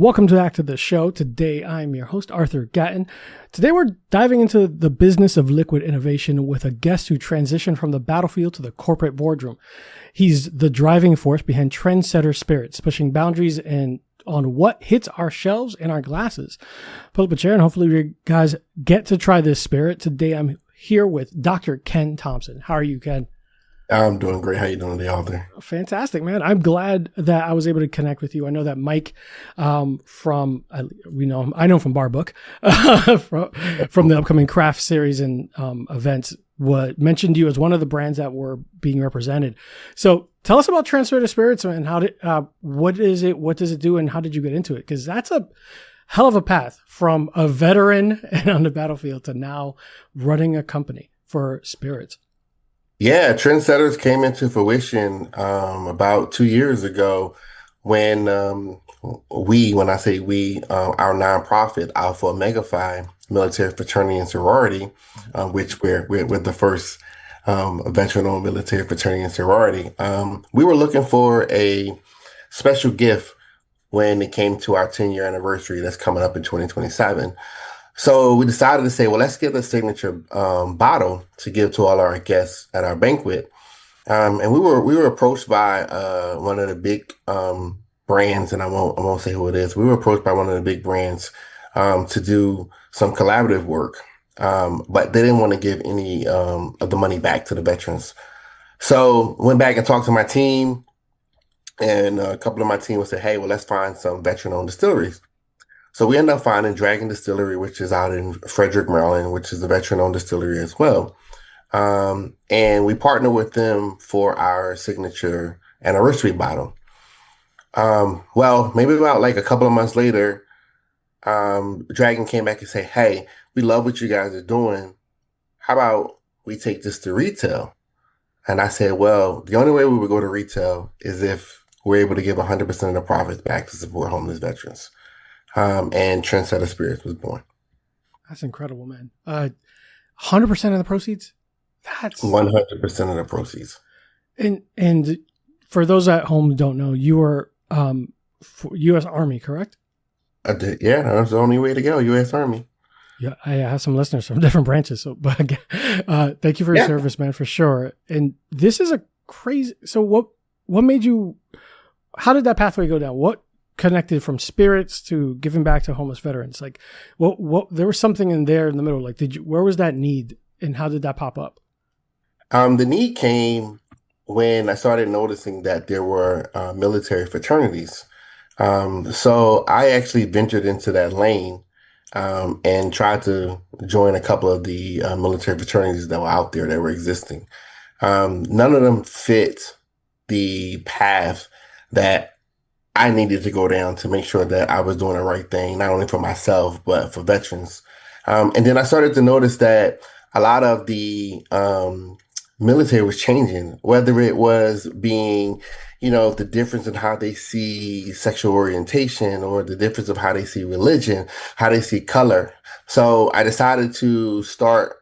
Welcome back to the show. Today, I'm your host, Arthur Gatton. Today, we're diving into the business of liquid innovation with a guest who transitioned from the battlefield to the corporate boardroom. He's the driving force behind Trendsetter Spirits, pushing boundaries and on what hits our shelves and our glasses. Pull up a chair and hopefully you guys get to try this spirit. Today, I'm here with Dr. Ken Thompson. How are you, Ken? I'm doing great. How you doing today, Arthur? Fantastic, man. I'm glad that I was able to connect with you. I know that Mike I know from Bar Book from the upcoming craft series and events mentioned you as one of the brands that were being represented. So tell us about Trendsetter Spirits and what is it, what does it do, and how did you get into it? Because that's a hell of a path from a veteran and on the battlefield to now running a company for spirits. Yeah, Trendsetters came into fruition about 2 years ago when our nonprofit, Alpha Omega Phi Military Fraternity and Sorority, which we're the first veteran-owned military fraternity and sorority. We were looking for a special gift when it came to our 10-year anniversary that's coming up in 2027. So we decided to say, well, let's get a signature bottle to give to all our guests at our banquet. And we were approached by one of the big brands, and I won't say who it is. We were approached by one of the big brands to do some collaborative work, but they didn't want to give any of the money back to the veterans. So went back and talked to my team, and a couple of my team would say, hey, well, let's find some veteran-owned distilleries. So we ended up finding Dragon Distillery, which is out in Frederick, Maryland, which is a veteran-owned distillery as well. And we partnered with them for our signature anniversary bottle. Well, maybe about like a couple of months later, Dragon came back and said, hey, we love what you guys are doing. How about we take this to retail? And I said, well, the only way we would go to retail is if we're able to give 100% of the profits back to support homeless veterans. And Trendsetter Spirits was born. That's incredible, man. 100% of the proceeds? That's 100% of the proceeds. And for those at home who don't know, you are U.S. Army, correct? I did, yeah, that's the only way to go, U.S. Army. Yeah, I have some listeners from different branches. So, but thank you for your service, man, for sure. And this is a crazy. So, what made you? How did that pathway go down? What connected from spirits to giving back to homeless veterans? Like, what there was something in there in the middle. Like, where was that need, and how did that pop up? The need came when I started noticing that there were military fraternities. So I actually ventured into that lane and tried to join a couple of the military fraternities that were out there that were existing. None of them fit the path that I needed to go down to make sure that I was doing the right thing, not only for myself, but for veterans. And then I started to notice that a lot of the military was changing, whether it was being, the difference in how they see sexual orientation or the difference of how they see religion, how they see color. So I decided to start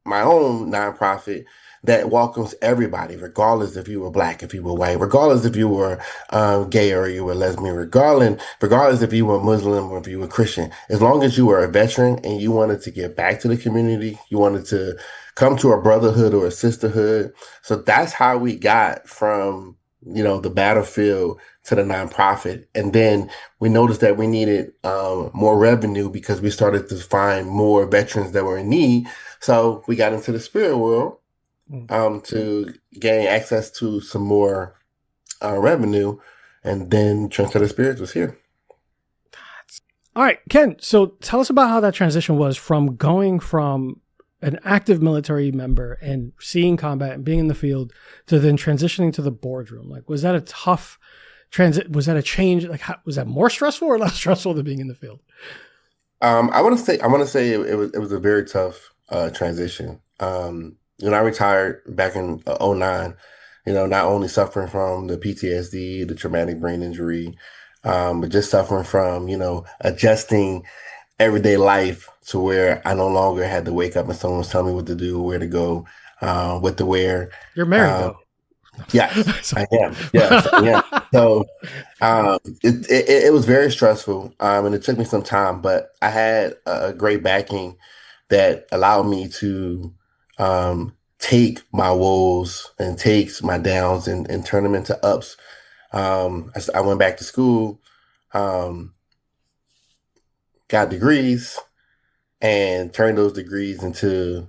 my own nonprofit that welcomes everybody, regardless if you were Black, if you were white, regardless if you were gay or you were lesbian, regardless if you were Muslim or if you were Christian. As long as you were a veteran and you wanted to give back to the community, you wanted to come to a brotherhood or a sisterhood. So that's how we got from, the battlefield to the nonprofit. And then we noticed that we needed more revenue because we started to find more veterans that were in need. So we got into the spirit world to gain access to some more revenue, and then Trendsetter Spirits was here. All right, Ken, so tell us about how that transition was from going from an active military member and seeing combat and being in the field to then transitioning to the boardroom. Like, was that a tough transit? Was that a change? Like, was that more stressful or less stressful than being in the field? I want to say it was a very tough transition. I retired back in 2009, not only suffering from the PTSD, the traumatic brain injury, but just suffering from, adjusting everyday life to where I no longer had to wake up and someone was telling me what to do, where to go, what to wear. You're married though. Yes, So- I am. Yes, I am. So it was very stressful, and it took me some time, but I had a great backing that allowed me to take my woes and take my downs and turn them into ups. I went back to school, um, got degrees, and turned those degrees into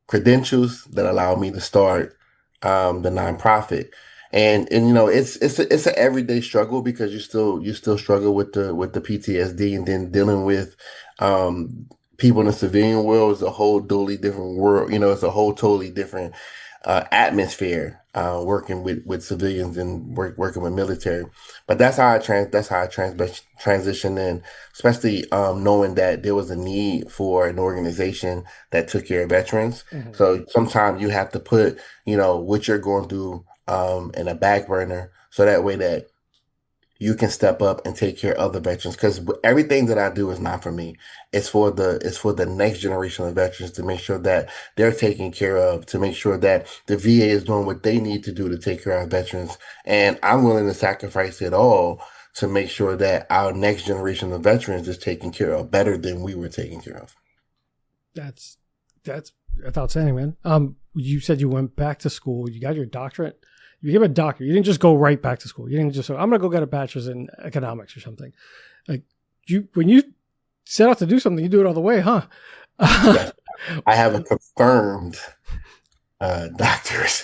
credentials that allow me to start the nonprofit. And you know it's an everyday struggle because you still struggle with the PTSD, and then dealing with um, people in the civilian world is a whole totally different world. You know, it's a whole totally different atmosphere working with civilians and working with military. But that's how I transitioned in, especially knowing that there was a need for an organization that took care of veterans. Mhm. So sometimes you have to put, you know, what you're going through in a back burner so that way that you can step up and take care of the veterans, because everything that I do is not for me. It's for the next generation of veterans to make sure that they're taken care of, to make sure that the VA is doing what they need to do to take care of veterans. And I'm willing to sacrifice it all to make sure that our next generation of veterans is taken care of better than we were taken care of. That's that's that's outstanding, man. You said you went back to school. You got your doctorate. You became a doctor. You didn't just go right back to school. You didn't just say, "I'm gonna go get a bachelor's in economics or something." Like when you set out to do something, you do it all the way, huh? Yes, I have a confirmed doctorate.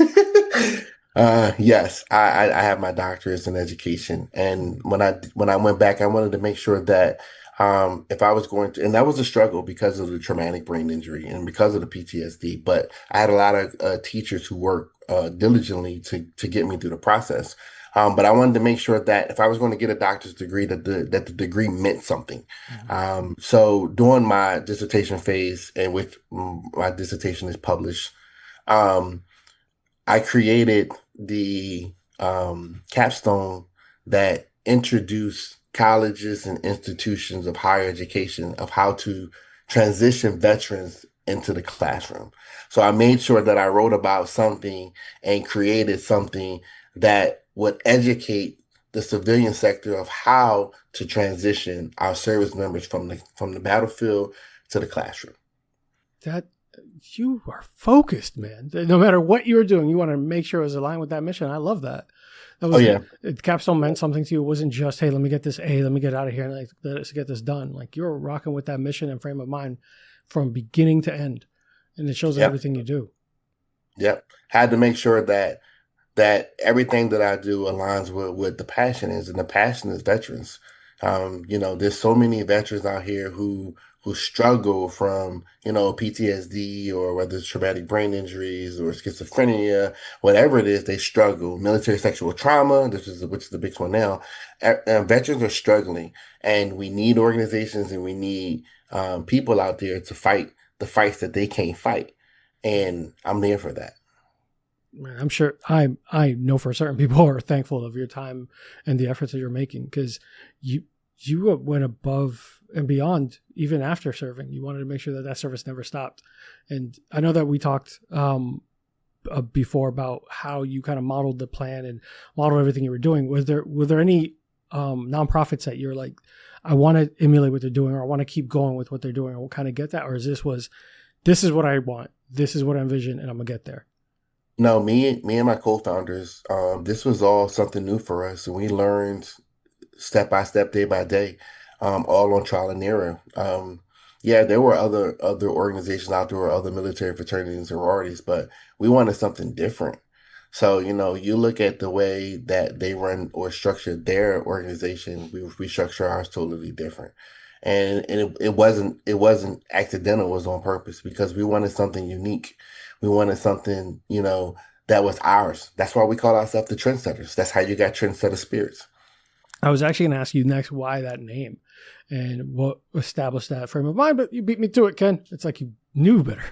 Yes, I have my doctorate in education, and when I went back, I wanted to make sure that if I was going to, and that was a struggle because of the traumatic brain injury and because of the PTSD. But I had a lot of teachers who worked diligently to get me through the process. But I wanted to make sure that if I was going to get a doctor's degree, that the degree meant something. Mhm. So during my dissertation phase, in which my dissertation is published, um, I created the capstone that introduced colleges and institutions of higher education of how to transition veterans into the classroom. So I made sure that I wrote about something and created something that would educate the civilian sector of how to transition our service members from the battlefield to the classroom. That you are focused, man. No matter what you were doing, you want to make sure it was aligned with that mission. I love that. That Oh was yeah, capstone meant something to you. It wasn't just, hey, let me get this A, let me get out of here, and like, let's get this done. Like you were rocking with that mission and frame of mind from beginning to end, and it shows in yep, everything you do. yep. Had to make sure that everything that I do aligns with what the passion is, and the passion is veterans. You know, there's so many veterans out here who struggle from, you know, PTSD, or whether it's traumatic brain injuries or schizophrenia, whatever it is, they struggle. Military sexual trauma, which is the big one now. Veterans are struggling, and we need organizations and we need people out there to fight the fights that they can't fight, and I'm there for that. Man, I'm sure I know for certain people are thankful of your time and the efforts that you're making because you you went above and beyond even after serving. You wanted to make sure that that service never stopped. And I know that we talked before about how you kind of modeled the plan and modeled everything you were doing. Were there any nonprofits that you're like, I want to emulate what they're doing, or I want to keep going with what they're doing, or we'll kind of get that, or this is what I want, this is what I envision, and I'm gonna get there. No, me and my co-founders, this was all something new for us, and we learned step by step, day by day, all on trial and error. Yeah, there were other organizations out there, or other military fraternities and sororities, but we wanted something different. So, you know, you look at the way that they run or structure their organization, we structure ours totally different. And it wasn't accidental, it was on purpose because we wanted something unique. We wanted something, you know, that was ours. That's why we call ourselves the Trendsetters. That's how you got Trendsetter Spirits. I was actually gonna ask you next why that name and what established that frame of mind, but you beat me to it, Ken. It's like you knew better.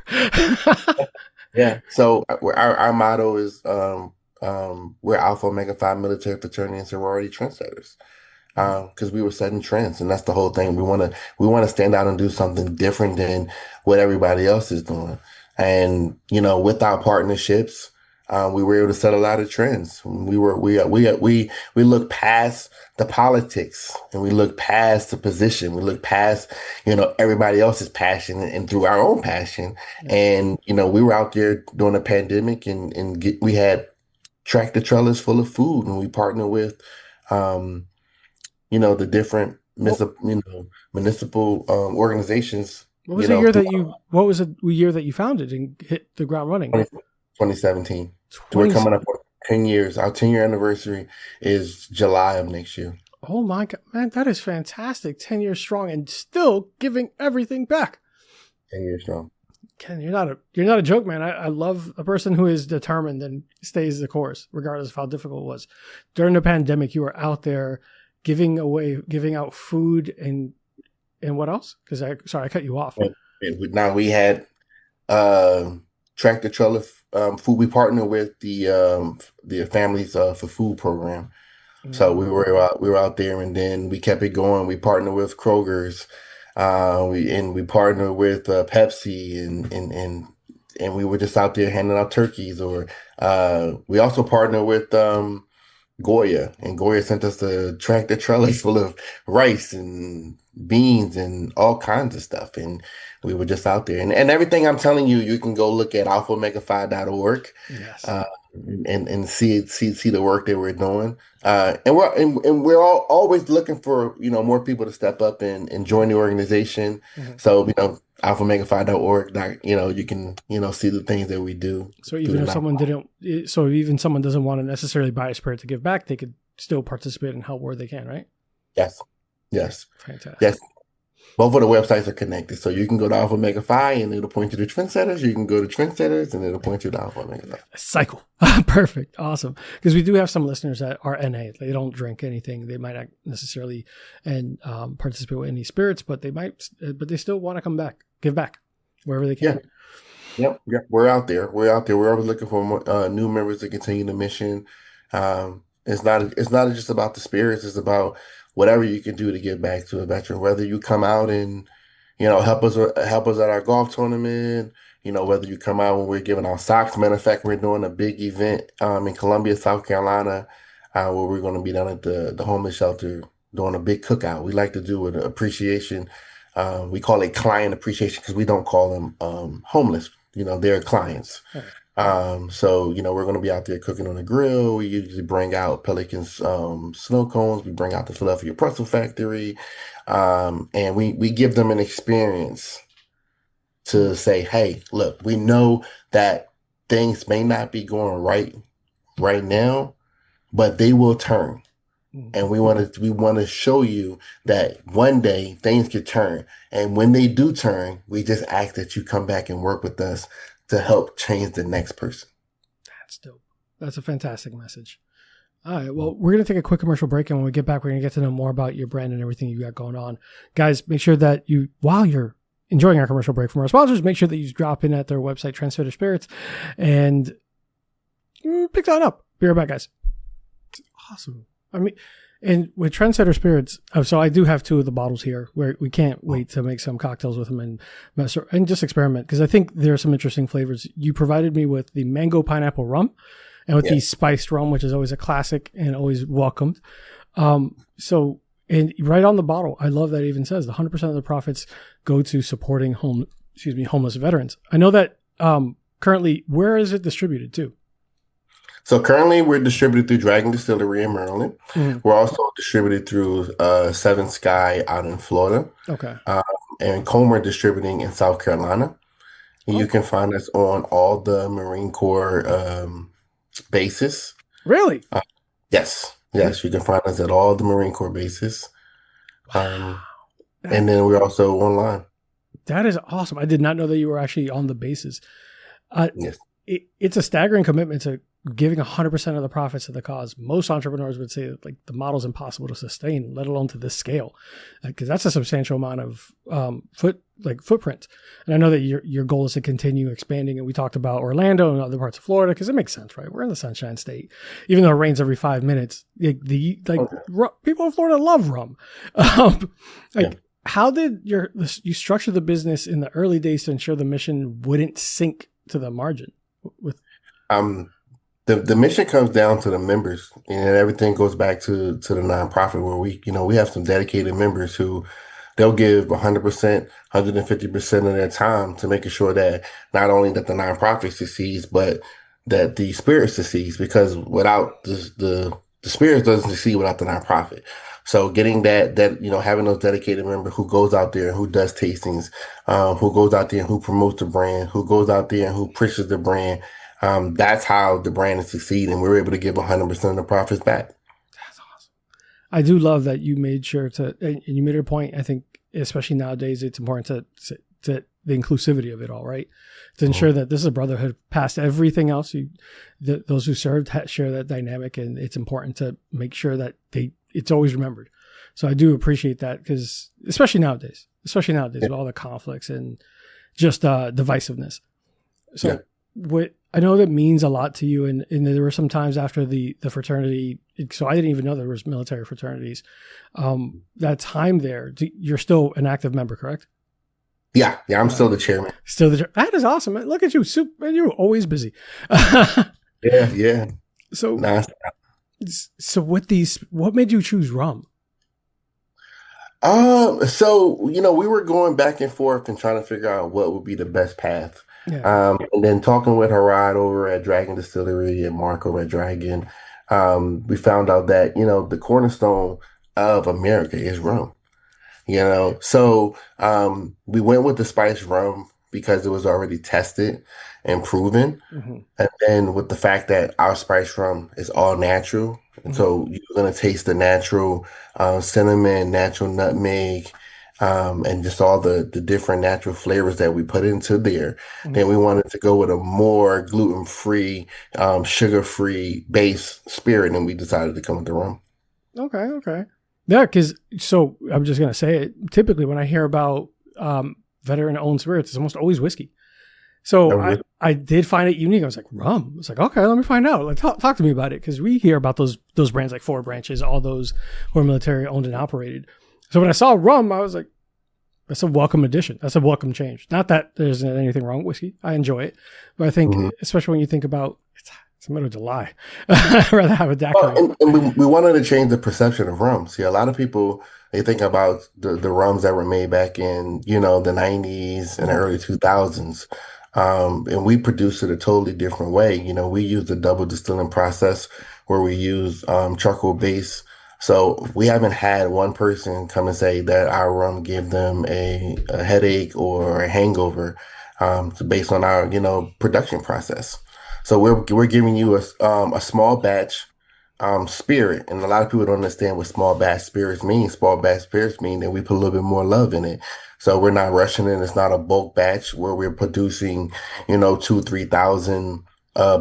Yeah. So our motto is we're Alpha Omega Phi military fraternity and sorority trendsetters. Because we were setting trends, and that's the whole thing. We want to stand out and do something different than what everybody else is doing. And you know, with our partnerships, we were able to set a lot of trends. We look past the politics, and we look past the position. We look past, everybody else's passion and through our own passion. And, we were out there during the pandemic we had tractor trailers full of food, and we partnered with, the different municipal organizations. What was the year what was the year that you founded and hit the ground running? 2017. We're coming up on 10 years. Our 10-year anniversary is July of next year. Oh my God, man, that is fantastic. 10 years strong and still giving everything back. 10 years strong. Ken, you're not a joke, man. I love a person who is determined and stays the course, regardless of how difficult it was. During the pandemic, you were out there giving out food and what else? Sorry, I cut you off. Now we had tractor trailer food. We partnered with the Families for Food program. Mm-hmm. So we were out there, and then we kept it going. We partnered with Kroger's. We partnered with Pepsi, and we were just out there handing out turkeys. Or we also partnered with Goya, and Goya sent us a tractor trailer full of rice and beans and all kinds of stuff. And we were just out there, and everything I'm telling you, you can go look at alphaomega5.org. Yes. And see the work that we're doing. And we're all always looking for, more people to step up and join the organization. Mm-hmm. So, alphaomega5.org, you can, see the things that we do. So even if someone doesn't want to necessarily buy a spirit to give back, they could still participate and help where they can, right? Yes. Fantastic. Yes. Both of the websites are connected. So you can go to Alpha Omega Phi and it'll point you to Trendsetters. You can go to Trendsetters and it'll point you to Alpha Omega Phi. Cycle. Perfect. Awesome. Because we do have some listeners that are NA. They don't drink anything. They might not necessarily participate with any spirits, but they still want to come back, give back wherever they can. Yeah. Yep. We're out there. We're always looking for new members to continue the mission. It's not just about the spirits. It's about whatever you can do to give back to a veteran, whether you come out and, help us at our golf tournament, whether you come out when we're giving out socks. Matter of fact, we're doing a big event in Columbia, South Carolina, where we're going to be down at the homeless shelter doing a big cookout. We like to do an appreciation. We call it client appreciation because we don't call them homeless. They're clients. Okay. So, we're going to be out there cooking on the grill. We usually bring out Pelican's snow cones. We bring out the Philadelphia Pretzel Factory. And we give them an experience to say, hey, look, we know that things may not be going right now, but they will turn. And we want to show you that one day things could turn. And when they do turn, we just ask that you come back and work with us to help change the next person. That's dope. That's a fantastic message. All right. Well, we're going to take a quick commercial break. And when we get back, we're going to get to know more about your brand and everything you got going on. Guys, make sure that while you're enjoying our commercial break from our sponsors, make sure that you drop in at their website, Trendsetter Spirits, and pick that up. Be right back, guys. It's awesome. And with Trendsetter Spirits, so I do have 2 of the bottles here where we can't wait to make some cocktails with them and just experiment, because I think there are some interesting flavors. You provided me with the mango pineapple rum and with the spiced rum, which is always a classic and always welcomed. And right on the bottle, I love that it even says 100% of the profits go to supporting homeless veterans. I know that currently, where is it distributed to? So currently we're distributed through Dragon Distillery in Maryland. Mm-hmm. We're also distributed through Seven Sky out in Florida. Okay. And Comer Distributing in South Carolina. And you can find us on all the Marine Corps bases. Really? Yes. You can find us at all the Marine Corps bases. And then we're also online. That is awesome. I did not know that you were actually on the bases. Yes. It's a staggering commitment to giving 100% of the profits to the cause. Most entrepreneurs would say that the model's impossible to sustain, let alone to this scale, because that's a substantial amount of footprint. And I know that your goal is to continue expanding. And we talked about Orlando and other parts of Florida because it makes sense, right? We're in the Sunshine State, even though it rains every 5 minutes. People in Florida love rum. How did you structure the business in the early days to ensure the mission wouldn't sink to the margin? the mission comes down to the members, and everything goes back to the nonprofit where we have some dedicated members who they'll give 100%, 150% of their time to making sure that not only that the nonprofit succeeds, but that the spirit succeeds. Because without the spirit doesn't succeed without the nonprofit. So getting having those dedicated members who goes out there and who does tastings, who goes out there and who promotes the brand, who goes out there and who pushes the brand. That's how the brand is succeeding. We're able to give 100% of the profits back. That's awesome. I do love that you made sure to, and you made a point. I think, especially nowadays, it's important to the inclusivity of it all, right? To ensure that this is a brotherhood past everything else. Those who served share that dynamic, and it's important to make sure that it's always remembered. So I do appreciate that, because especially nowadays with all the conflicts and just divisiveness. So what I know that means a lot to you, and there were some times after the fraternity, so I didn't even know there was military fraternities. That time there, you're still an active member, correct? Yeah, I'm still the chairman. That is awesome. Look at you, you're always busy. Yeah. So, what made you choose rum? So we were going back and forth and trying to figure out what would be the best path. Yeah. And then talking with Harad over at Dragon Distillery and Mark over at Dragon, we found out that the cornerstone of America is rum. So we went with the spiced rum because it was already tested and proven. Mm-hmm. And then with the fact that our spiced rum is all natural. And so you're going to taste the natural cinnamon, natural nutmeg, and just all the different natural flavors that we put into there. Mm-hmm. Then we wanted to go with a more gluten-free, sugar-free base spirit, and we decided to come with the rum. Okay. Yeah, because I'm just going to say it. Typically, when I hear about veteran-owned spirits, it's almost always whiskey. So I did find it unique. I was like, rum. I was like, okay, let me find out. Like, talk to me about it, because we hear about those brands like Four Branches, all those who are military-owned and operated. So when I saw rum, I was like, that's a welcome addition. That's a welcome change. Not that there's anything wrong with whiskey. I enjoy it. But I think, especially when you think about it's the middle of July. I'd rather have a daiquiri. And we wanted to change the perception of rum. See, a lot of people, they think about the rums that were made back in, the 90s and the early 2000s. And we produce it a totally different way. We use the double distilling process where we use charcoal base. So we haven't had one person come and say that our rum gave them a headache or a hangover based on our, production process. So we're giving you a small batch spirit, and a lot of people don't understand what small batch spirits mean. Small batch spirits mean that we put a little bit more love in it. So we're not rushing it. It's not a bulk batch where we're producing, 2,000-3,000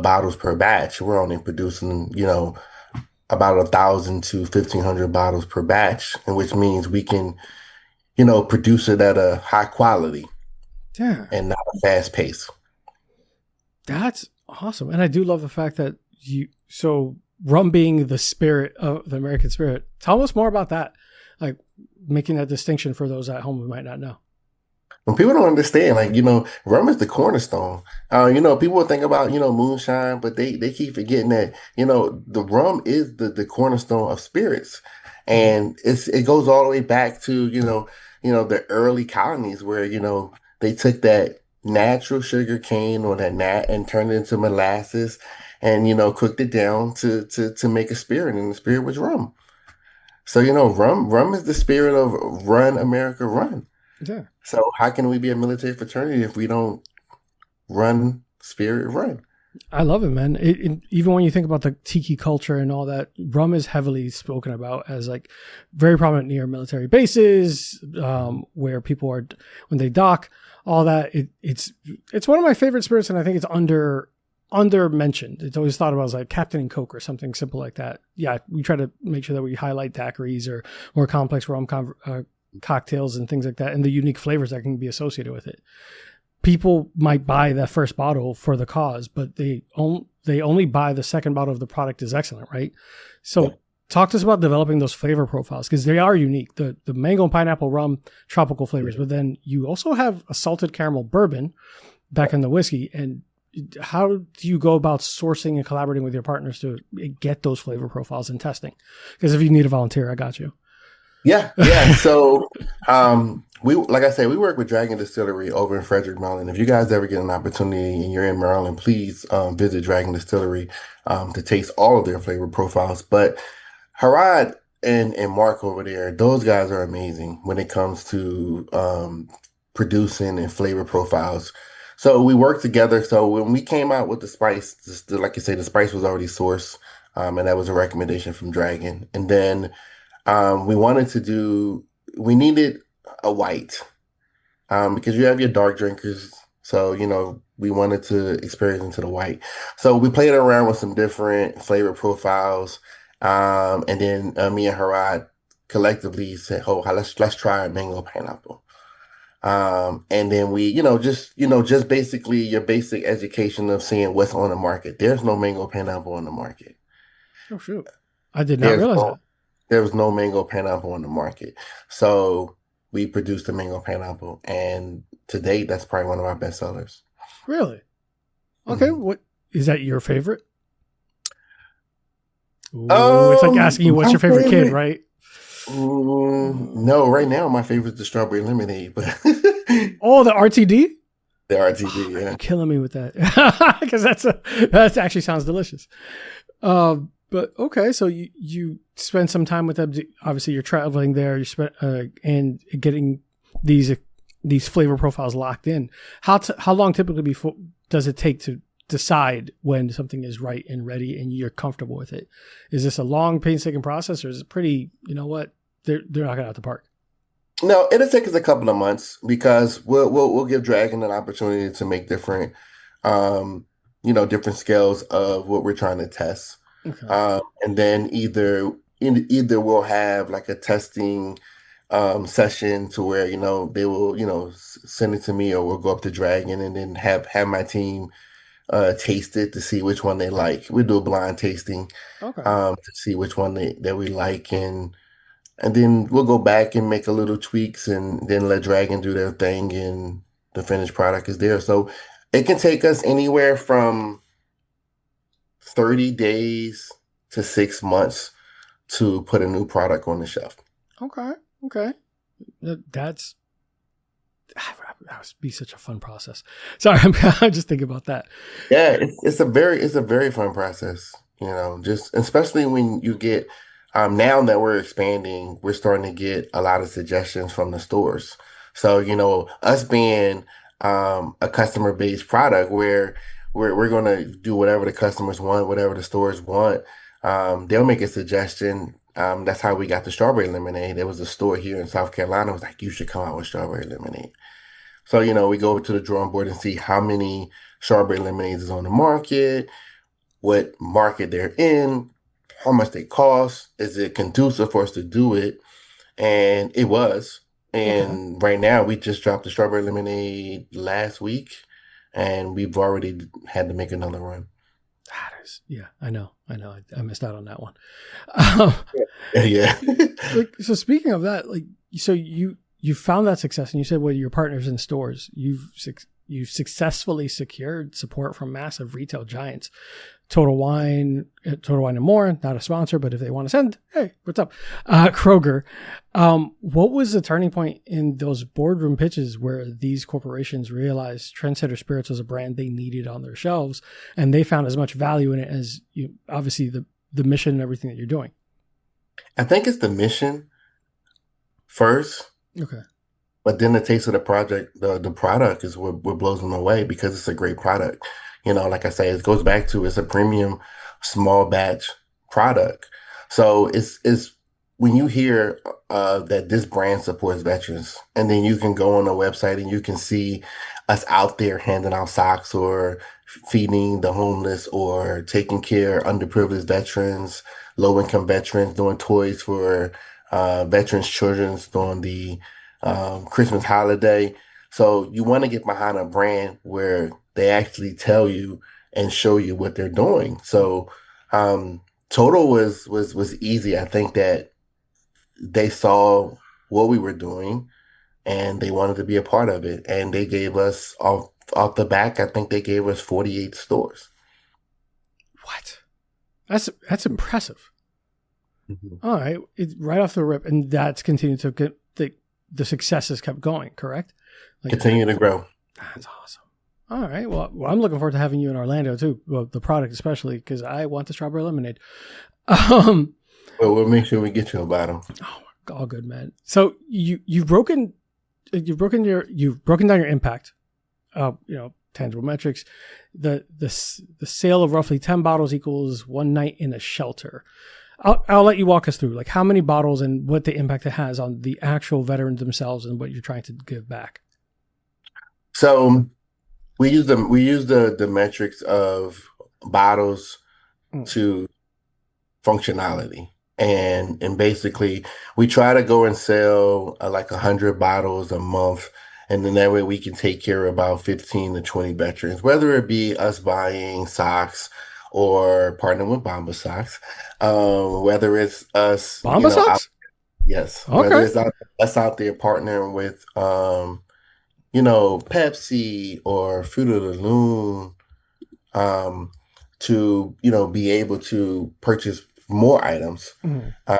bottles per batch. We're only producing, about 1,000 to 1,500 bottles per batch, and which means we can, produce it at a high quality, and not a fast pace. That's awesome. And I do love the fact that rum being the spirit of the American spirit. Tell us more about that. Like making that distinction for those at home who might not know. When people don't understand, rum is the cornerstone. People think about, moonshine, but they keep forgetting that, the rum is the cornerstone of spirits. And it goes all the way back to, the early colonies where, they took that natural sugar cane or that and turned it into molasses and, cooked it down to make a spirit, and the spirit was rum. So, rum is the spirit of run, America, run. Yeah. So how can we be a military fraternity if we don't run spirit run? I love it, man. Even when you think about the tiki culture and all that, rum is heavily spoken about as like very prominent near military bases, where people are when they dock, all that. It's one of my favorite spirits, and I think it's under mentioned. It's always thought about as like Captain and Coke or something simple like that. Yeah, we try to make sure that we highlight daiquiris or more complex rum cocktails and things like that, and the unique flavors that can be associated with it. People might buy that first bottle for the cause, but they only buy the second bottle if the product is excellent, right? So talk to us about developing those flavor profiles, because they are unique. The mango and pineapple rum, tropical flavors, but then you also have a salted caramel bourbon back in the whiskey, and how do you go about sourcing and collaborating with your partners to get those flavor profiles and testing? Because if you need a volunteer, I got you. Yeah, yeah. So, we like I said, we work with Dragon Distillery over in Frederick, Maryland. If you guys ever get an opportunity and you're in Maryland, please visit Dragon Distillery to taste all of their flavor profiles. But Harad and Mark over there, those guys are amazing when it comes to producing and flavor profiles. So we work together. So when we came out with the spice, just like you say, the spice was already sourced, and that was a recommendation from Dragon. And then we wanted to do, we needed a white, because you have your dark drinkers. So, we wanted to experience into the white. So we played around with some different flavor profiles. And then me and Harad collectively said, oh, let's try a mango pineapple. And then we, just basically your basic education of seeing what's on the market. There's no mango pineapple on the market. Oh, shoot. I did not There's realize no, that. there was no mango pineapple on the market. So we produced a mango pineapple. And to date, that's probably one of our best sellers. Really? Okay. Mhm. What is that your favorite? Ooh, it's like asking you what's your favorite kid, right? No, right now my favorite is the strawberry lemonade, but Oh, the RTD? the RTD, Oh, yeah. you're killing me with that. Because that actually sounds delicious. But okay, so you spend some time with them. Obviously, you're traveling there. You spent and getting these flavor profiles locked in. How long typically before does it take to decide when something is right and ready and you're comfortable with it? Is this a long, painstaking process, or is it pretty? You know what? They're knocking out the park. No, it'll take us a couple of months because we'll give Dragon an opportunity to make different, different scales of what we're trying to test. Okay. And then either we'll have like a testing session to where they will send it to me, or we'll go up to Dragon and then have my team taste it to see which one they like. We do a blind tasting Okay. to see which one that we like, and then we'll go back and make a little tweaks and then let Dragon do their thing, and the finished product is there. So it can take us anywhere from 30 days to 6 months to put a new product on the shelf. Okay. Okay. That would be such a fun process. Sorry, I'm just thinking about that. Yeah, it's a very fun process, just especially when you get now that we're expanding, we're starting to get a lot of suggestions from the stores. So, us being a customer-based product where we're gonna do whatever the customers want, whatever the stores want. They'll make a suggestion. That's how we got the strawberry lemonade. There was a store here in South Carolina was like, you should come out with strawberry lemonade. So, we go over to the drawing board and see how many strawberry lemonades is on the market, what market they're in, how much they cost, is it conducive for us to do it? And it was. Okay. And right now, we just dropped the strawberry lemonade last week, and we've already had to make another run. Yeah, I know. I missed out on that one. Yeah. So speaking of that, so you found that success, and you said, well, your partners in stores, you've successfully secured support from massive retail giants. Total Wine and More, not a sponsor, but if they want to send, hey, what's up? Kroger. What was the turning point in those boardroom pitches where these corporations realized Trendsetter Spirits was a brand they needed on their shelves, and they found as much value in it as obviously the mission and everything that you're doing? I think it's the mission first. Okay. But then the taste of the project, the product is what blows them away because it's a great product. Like I say, it goes back to it's a premium small batch product. So it's when you hear that this brand supports veterans, and then you can go on the website and you can see us out there handing out socks or feeding the homeless or taking care of underprivileged veterans, low income veterans, doing toys for veterans' children during the Christmas holiday. So you want to get behind a brand where they actually tell you and show you what they're doing. So Total was easy. I think that they saw what we were doing and they wanted to be a part of it. And they gave us off the back, I think they gave us 48 stores. What? That's impressive. Mm-hmm. All right, right off the rip, and that's continued to get the success has kept going. Correct? Like, Continue to grow. That's awesome. All right. Well, I'm looking forward to having you in Orlando too. Well, the product especially because I want the strawberry lemonade. Well, we'll make sure we get you a bottle. Oh, all good, man. So you've broken down your impact. Tangible metrics. The sale of roughly 10 bottles equals one night in a shelter. I'll let you walk us through like how many bottles and what the impact it has on the actual veterans themselves and what you're trying to give back. So we use the metrics of bottles to functionality. And basically we try to go and sell like 100 bottles a month. And then that way we can take care of about 15 to 20 veterans, whether it be us buying socks or partnering with Bomba Socks, whether it's us. Bomba Socks? Yes. Okay. Whether it's us out there partnering with, Pepsi or Fruit of the Loom, to, be able to purchase more items. Mm-hmm.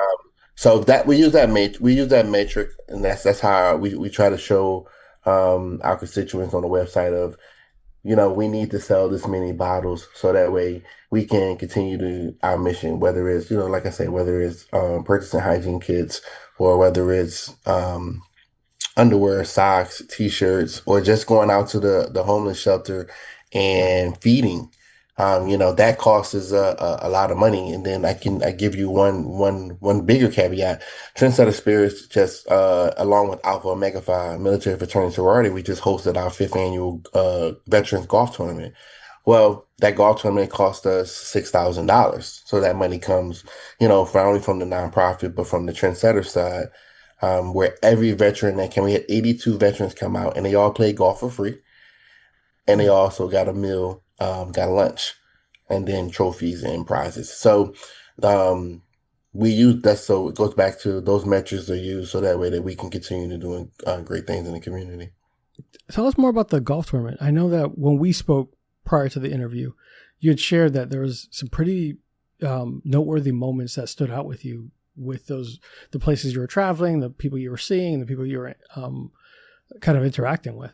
So that we use that metric, and that's how we try to show our constituents on the website of, we need to sell this many bottles so that way we can continue our mission, whether it's, like I say, whether it's purchasing hygiene kits or whether it's underwear, socks, t-shirts, or just going out to the homeless shelter and feeding. That costs us a lot of money. And then I give you one bigger caveat. Trendsetter Spirits just, along with Alpha Omega Phi Military Fraternity Sorority, we just hosted our 5th annual Veterans Golf Tournament. Well, that golf tournament cost us $6,000. So that money comes, not only from the nonprofit, but from the Trendsetter side, where every veteran we had 82 veterans come out and they all played golf for free. And they also got a meal, got a lunch, and then trophies and prizes. So we use that. So it goes back to those metrics are used so that way that we can continue to do great things in the community. Tell us more about the golf tournament. I know that when we spoke prior to the interview, you had shared that there was some pretty noteworthy moments that stood out with you with the places you were traveling, the people you were seeing, the people you were kind of interacting with.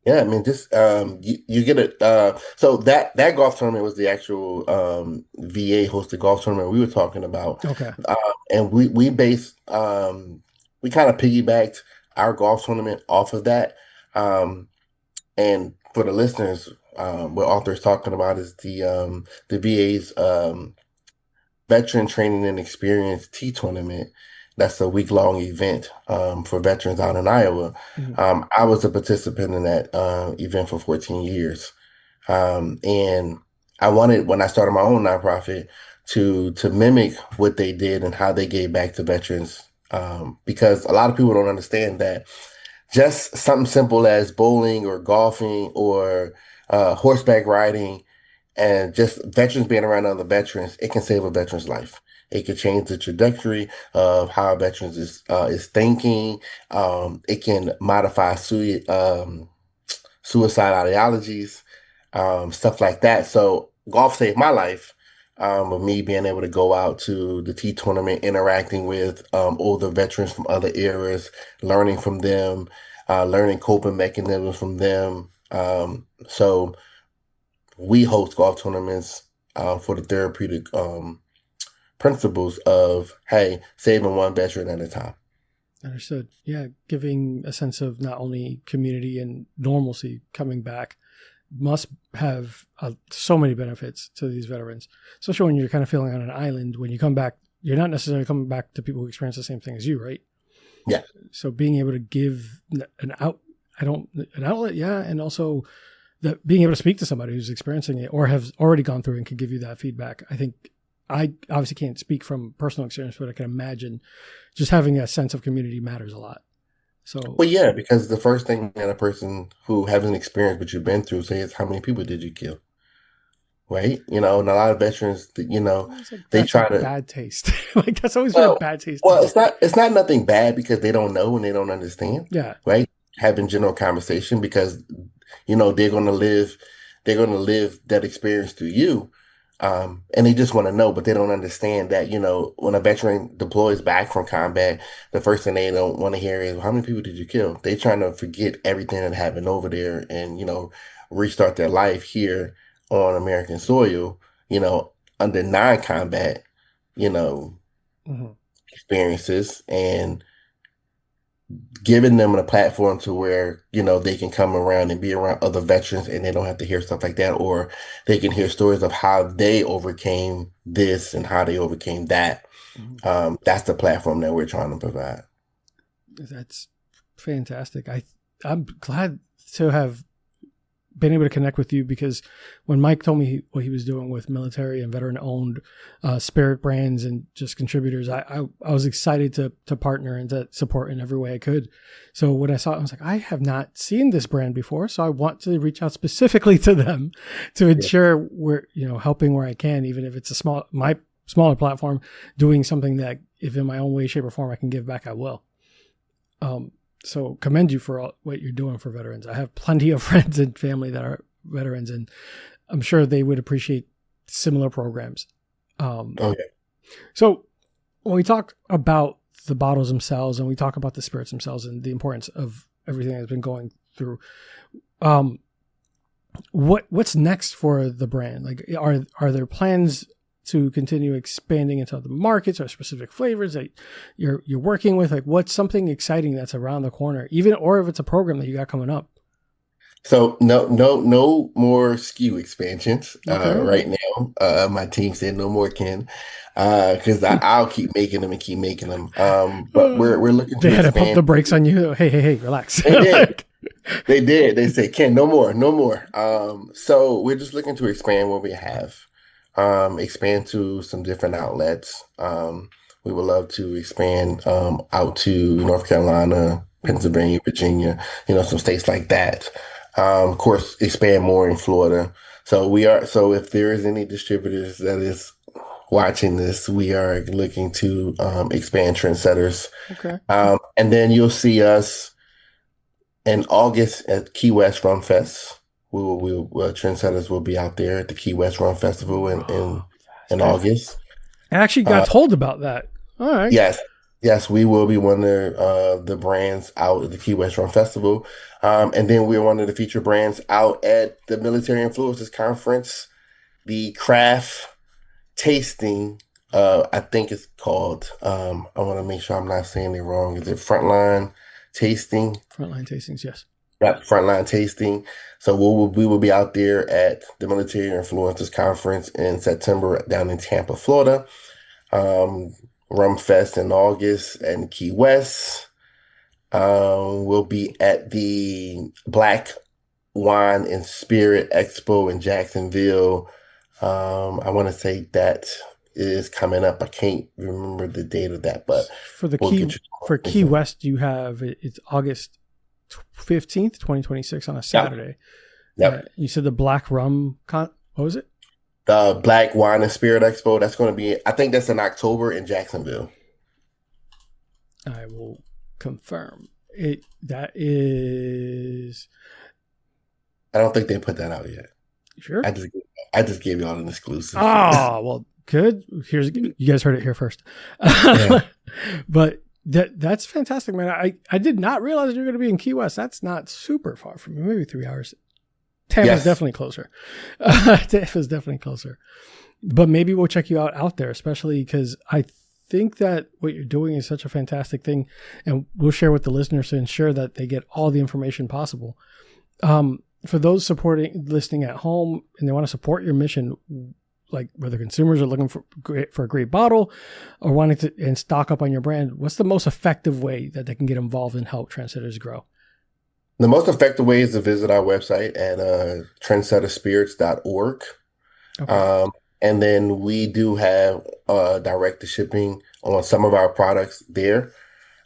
Yeah, I mean, just you get it. So that golf tournament was the actual VA hosted golf tournament we were talking about. Okay, and we based we kind of piggybacked our golf tournament off of that. And for the listeners, what Arthur is talking about is the VA's Veteran Training and Experience Tea Tournament. That's a week-long event for veterans out in Iowa. Mm-hmm. I was a participant in that event for 14 years. And I wanted, when I started my own nonprofit, to mimic what they did and how they gave back to veterans. Because a lot of people don't understand that just something simple as bowling or golfing or horseback riding and just veterans being around other veterans, it can save a veteran's life. It could change the trajectory of how a veteran is thinking. It can modify suicide ideologies, stuff like that. So golf saved my life, with me being able to go out to the tea tournament, interacting with older veterans from other eras, learning from them, learning coping mechanisms from them. So we host golf tournaments for the therapeutic principles of, hey, saving one veteran at a time. Understood. Yeah, giving a sense of not only community and normalcy coming back must have so many benefits to these veterans, especially when you're kind of feeling on an island. When you come back, you're not necessarily coming back to people who experience the same thing as you, right? Yeah. So being able to give an outlet, yeah, and also that being able to speak to somebody who's experiencing it or has already gone through and can give you that feedback, I think. I obviously can't speak from personal experience, but I can imagine just having a sense of community matters a lot. So, well, yeah, because the first thing that a person who hasn't experienced what you've been through says, how many people did you kill? Right? And a lot of veterans, they try to bad taste. Like that's always been a bad taste. Well, it's not nothing bad because they don't know and they don't understand. Yeah. Right? Having general conversation because they're going to live that experience through you. And they just want to know, but they don't understand that, when a veteran deploys back from combat, the first thing they don't want to hear is, how many people did you kill? They trying to forget everything that happened over there and, restart their life here on American soil, under non-combat, Mhm. experiences, and giving them a platform to where, they can come around and be around other veterans and they don't have to hear stuff like that, or they can hear stories of how they overcame this and how they overcame that. Mhm. That's the platform that we're trying to provide. That's fantastic. I'm glad to have been able to connect with you, because when Mike told me what he was doing with military and veteran owned spirit brands and just contributors, I was excited to partner and to support in every way I could. So when I saw it, I was like, I have not seen this brand before, so I want to reach out specifically to them to ensure we're, helping where I can, even if it's my smaller platform, doing something that if in my own way, shape, or form I can give back, I will. So commend you for what you're doing for veterans. I have plenty of friends and family that are veterans, and I'm sure they would appreciate similar programs. Okay. So when we talk about the bottles themselves and we talk about the spirits themselves and the importance of everything that's been going through, what's next for the brand? Like, are there plans to continue expanding into other markets or specific flavors that you're working with? Like, what's something exciting that's around the corner, or if it's a program that you got coming up? So no more SKU expansions Okay. right now. My team said no more, Ken, because I'll keep making them and keep making them. But we're looking They to had to pump expand. the brakes on you. Hey, relax. They did. They did. They said, Ken, no more, no more. So we're just looking to expand what we have, expand to some different outlets. We would love to expand out to North Carolina, Pennsylvania, Virginia, some states like that. Of course, expand more in Florida. So if there is any distributors that is watching this, we are looking to expand Trendsetters. Okay. And then you'll see us in August at Key West Rum Fest. Trendsetters will be out there at the Key West Rum Festival in August. I actually got told about that. All right. Yes, we will be one of the brands out at the Key West Rum Festival. And then we're one of the featured brands out at the Military Influencers Conference, the craft tasting. I think it's called, I want to make sure I'm not saying it wrong. Is it Frontline Tasting? Frontline Tastings, yes. Right, Frontline Tasting. So we will be out there at the Military Influencers Conference in September down in Tampa, Florida. Rum Fest in August and Key West. We'll be at the Black Wine and Spirit Expo in Jacksonville. I want to say that is coming up. I can't remember the date of that, but for Key West, you have it's August 15th, 2026 on a Saturday. Yep. You said the Black Rum what was it? The Black Wine and Spirit Expo. That's going to be, I think that's in October in Jacksonville. I will confirm it. That is. I don't think they put that out yet. Sure. I just gave y'all an exclusive. Oh, well, good. You guys heard it here first. But that's fantastic, man. I did not realize you're going to be in Key West. That's not super far from me. Maybe 3 hours. Tampa's definitely closer. Tampa's definitely closer. But maybe we'll check you out there, especially because I think that what you're doing is such a fantastic thing, and we'll share with the listeners to ensure that they get all the information possible. For those listening at home and they want to support your mission, like whether consumers are looking for a great bottle or wanting to and stock up on your brand, what's the most effective way that they can get involved and help Trendsetters grow? The most effective way is to visit our website at trendsetterspirits.org. Okay. And then we do have direct to shipping on some of our products there.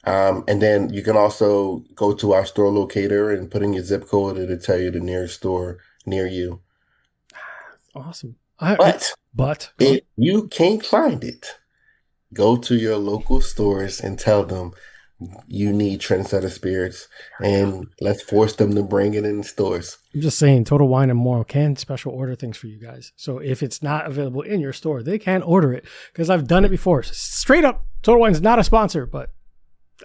And then you can also go to our store locator and put in your zip code. It'll tell you the nearest store near you. Awesome. But if you can't find it, go to your local stores and tell them you need Trendsetter Spirits, and let's force them to bring it in the stores. I'm just saying, Total Wine and More can special order things for you guys. So if it's not available in your store, they can order it, because I've done it before. Straight up, Total Wine's not a sponsor, but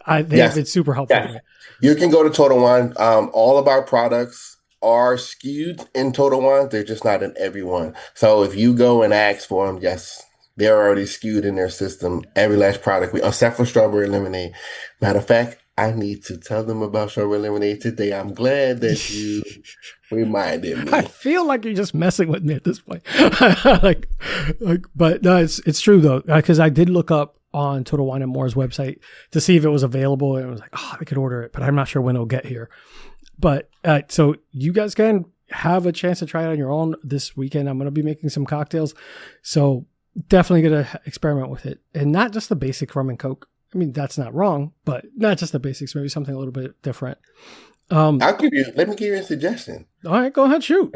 they have been super helpful to me. You can go to Total Wine. All of our products are skewed in Total Wine. They're just not in every one. So if you go and ask for them, yes, they're already skewed in their system. Every last product, except for strawberry lemonade. Matter of fact, I need to tell them about strawberry lemonade today. I'm glad that you reminded me. I feel like you're just messing with me at this point. But no, it's true though, because I did look up on Total Wine and More's website to see if it was available, and I was like, I could order it, but I'm not sure when it'll get here. But so you guys can have a chance to try it on your own this weekend. I'm going to be making some cocktails, so definitely going to experiment with it, and not just the basic rum and coke. I mean, that's not wrong, but not just the basics. Maybe something a little bit different. Let me give you a suggestion. All right, go ahead, shoot.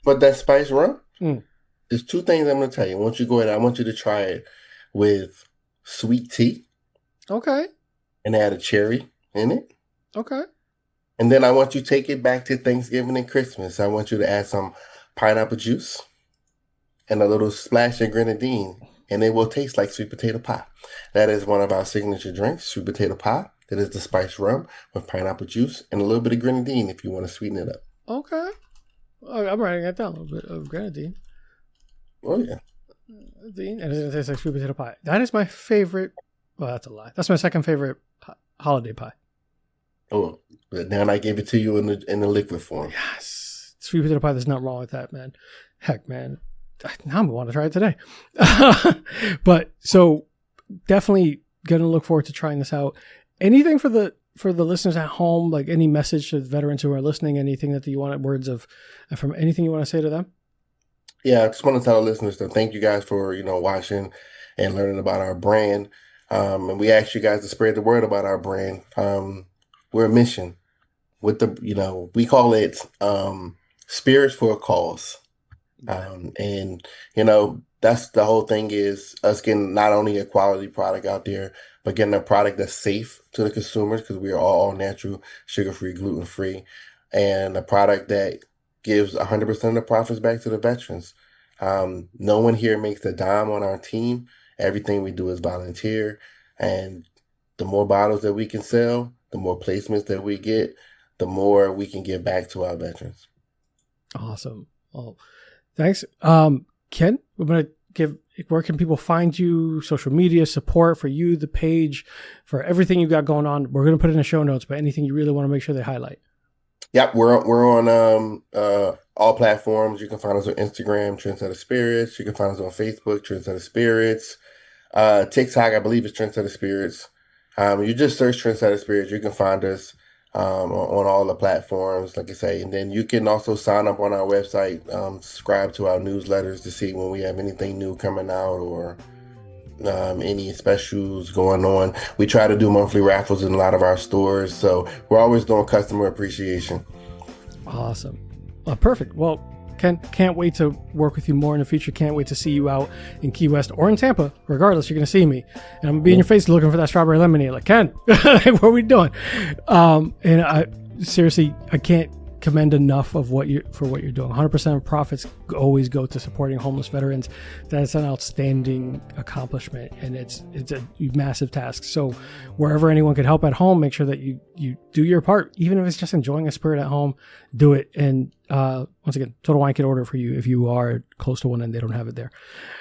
But that spice rum, there's two things I'm going to tell you. Once you go ahead, I want you to try it with sweet tea. Okay. And add a cherry in it. Okay. And then I want you to take it back to Thanksgiving and Christmas. I want you to add some pineapple juice and a little splash of grenadine, and it will taste like sweet potato pie. That is one of our signature drinks, sweet potato pie. That is the spiced rum with pineapple juice and a little bit of grenadine if you want to sweeten it up. Okay. I'm writing that down, a little bit of grenadine. Oh, yeah. And it tastes like sweet potato pie. That is my favorite. Well, that's a lie. That's my second favorite holiday pie. Oh, but now I gave it to you in the liquid form. Yes. Sweet potato pie, there's nothing wrong with that, man. Heck, man. Now I'm going to want to try it today. But so definitely going to look forward to trying this out. Anything for the listeners at home, like any message to the veterans who are listening, anything that you want, words of, from anything you want to say to them? Yeah, I just want to tell the listeners to thank you guys for, watching and learning about our brand. And we ask you guys to spread the word about our brand. We're a mission with we call it Spirits for a Cause. And that's the whole thing, is us getting not only a quality product out there, but getting a product that's safe to the consumers, because we are all natural, sugar-free, gluten-free, and a product that gives 100% of the profits back to the veterans. No one here makes a dime on our team. Everything we do is volunteer, and the more bottles that we can sell, the more placements that we get, the more we can give back to our veterans. Awesome. Well, thanks. Ken, we're going to where can people find you, social media, support for you, the page, for everything you got going on? We're going to put it in the show notes, but anything you really want to make sure they highlight. Yep, we're on all platforms. You can find us on Instagram, Trendsetter Spirits. You can find us on Facebook, Trendsetter Spirits. TikTok, I believe, is Trendsetter Spirits. You just search Trendsetter Spirits. You can find us on all the platforms, like I say. And then you can also sign up on our website, subscribe to our newsletters to see when we have anything new coming out, or any specials going on. We try to do monthly raffles in a lot of our stores, so we're always doing customer appreciation. Awesome. Perfect. Well, Ken, can't wait to work with you more in the future. Can't wait to see you out in Key West or in Tampa. Regardless, you're going to see me. And I'm going to be in your face looking for that strawberry lemonade. Like, Ken, what are we doing? And I seriously, I can't commend enough of what you're doing. 100% of profits always go to supporting homeless veterans. That's an outstanding accomplishment, and it's a massive task. So wherever anyone can help at home, make sure that you do your part, even if it's just enjoying a spirit at home. Do it. And once again, Total Wine can order for you if you are close to one and they don't have it there.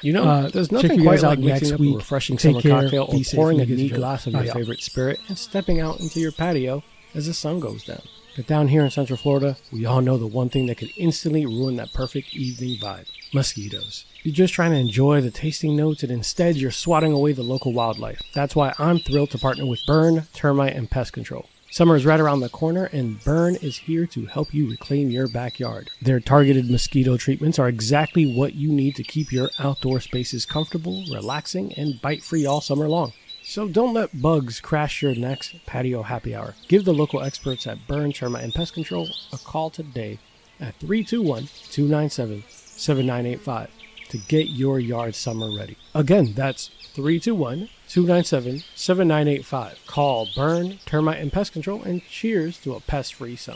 There's nothing quite like mixing up a refreshing summer cocktail or pouring a neat glass of your favorite spirit and stepping out into your patio as the sun goes down. But down here in Central Florida, we all know the one thing that could instantly ruin that perfect evening vibe: mosquitoes. You're just trying to enjoy the tasting notes, and instead you're swatting away the local wildlife. That's why I'm thrilled to partner with Burn Termite and Pest Control. Summer is right around the corner, and Burn is here to help you reclaim your backyard. Their targeted mosquito treatments are exactly what you need to keep your outdoor spaces comfortable, relaxing, and bite-free all summer long. So don't let bugs crash your next patio happy hour. Give the local experts at Burn Termite and Pest Control a call today at 321-297-7985. to get your yard summer ready. Again, that's 321-297-7985. Call Burn Termite and Pest Control, and cheers to a pest-free summer.